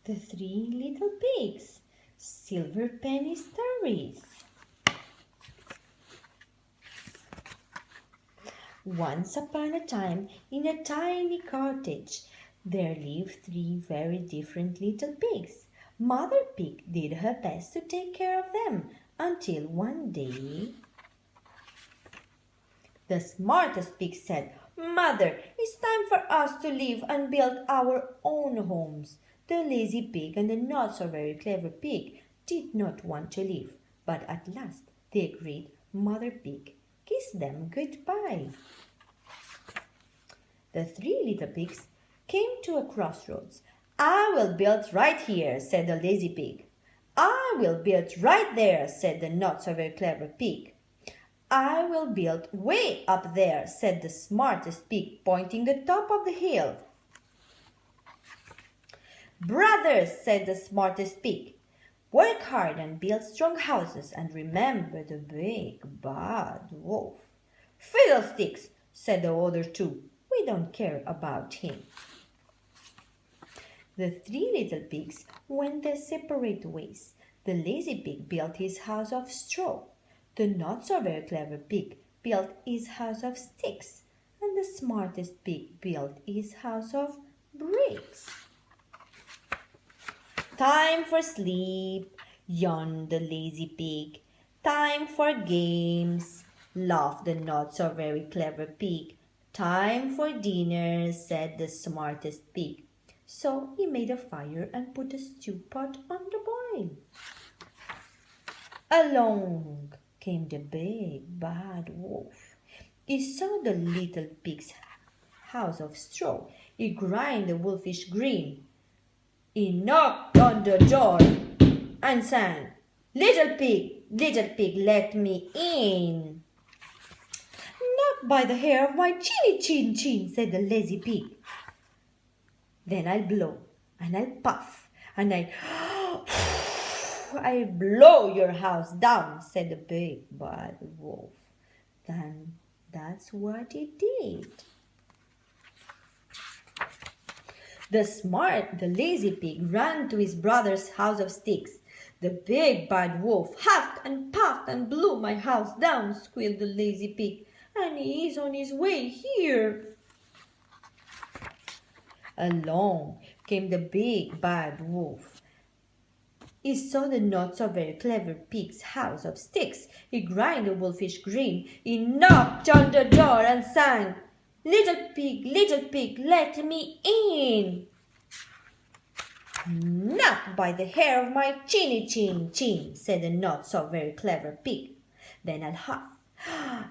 The Three Little Pigs. Silver Penny Stories. Once upon a time, in a tiny cottage, there lived three very different little pigs. Mother Pig did her best to take care of them until one day the smartest pig said, "Mother, it's time for us to leave and build our own homes." The lazy pig and the not so very clever pig did not want to leave, but at last they agreed. Mother Pig kissed them goodbye. The three little pigs came to a crossroads. "I will build right here," said the lazy pig. "I will build right there," said the not so very clever pig. "I will build way up there," said the smartest pig, pointing the top of the hill. "Brothers," said the smartest pig, "work hard and build strong houses and remember the big bad wolf." "Fiddlesticks," said the other two, "we don't care about him." The three little pigs went their separate ways. The lazy pig built his house of straw. The not so very clever pig built his house of sticks, and the smartest pig built his house of bricks. "Time for sleep," yawned the lazy pig. "Time for games," laughed the not so very clever pig. "Time for dinner," said the smartest pig. So he made a fire and put a stew pot on the boil. Along came the big bad wolf. He saw the little pig's house of straw. He grinned a wolfish grin. He knocked on the door and sang, little pig, let me in." "Not by the hair of my chinny chin chin," said the lazy pig. "Then I'll blow and I'll puff and I'll blow your house down," said the big bad wolf. Then that's what he did. The lazy pig ran to his brother's house of sticks. "The big bad wolf huffed and puffed and blew my house down," squealed the lazy pig, "and he's on his way here." Along came the big bad wolf. He saw the not so very clever pig's house of sticks. He grinned a wolfish grin. He knocked on the door and sang, little pig, let me in." "Not by the hair of my chinny chin chin," said the not so very clever pig. "Then I'll huff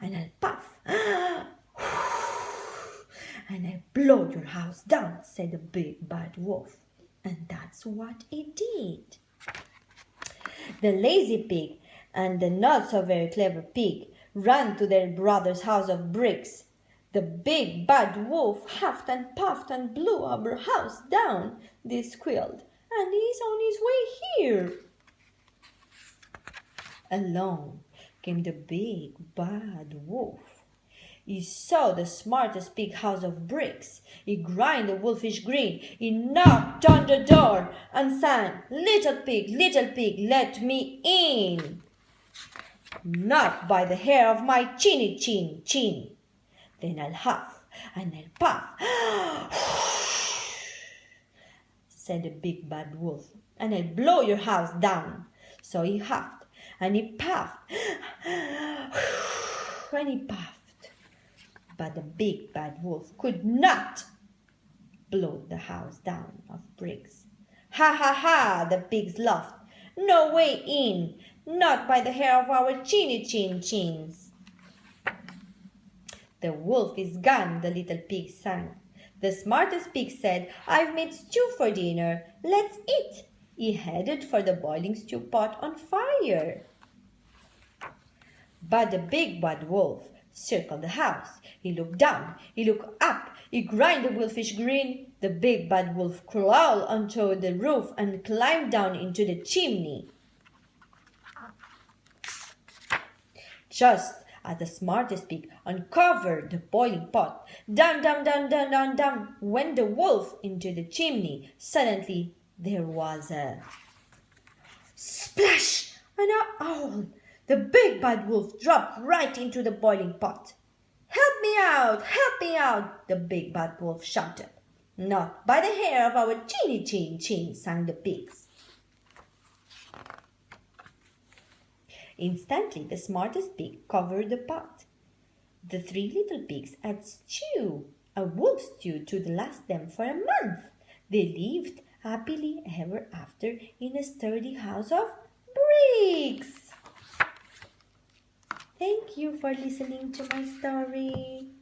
and I'll puff and I'll blow your house down," said the big bad wolf. And that's what he did. The lazy pig and the not so very clever pig ran to their brother's house of bricks. "The big bad wolf huffed and puffed and blew our house down," they squealed, "and he's on his way here." Along came the big bad wolf. He saw the smartest pig house of bricks. He grinned a wolfish grin. He knocked on the door and sang, little pig, let me in." "Not by the hair of my chinny chin chin." "Then I'll huff and I'll puff," said the big bad wolf, "and I'll blow your house down." So he huffed and he puffed and he puffed. But the big bad wolf could not blow the house down of bricks. "Ha ha ha," the pigs laughed. "No way in, not by the hair of our chinny chin chins." "The wolf is gone," the little pig sang. The smartest pig said, "I've made stew for dinner. Let's eat." He headed for the boiling stew pot on fire. But the big bad wolf circled the house. He looked down, he looked up, he grinned a wolfish grin. The big bad wolf crawled onto the roof and climbed down into the chimney. Just as the smartest pig uncovered the boiling pot, down went the wolf into the chimney. Suddenly There was a splash and a owl. The big bad wolf dropped right into the boiling pot. Help me out! Help me out! The big bad wolf shouted. Not by the hair of our chinny chin chin, sang the pigs. Instantly, the smartest pig covered the pot. The three little pigs had stew, a wolf stew to last them for a month. They lived happily ever after in a sturdy house of bricks. Thank you for listening to my story.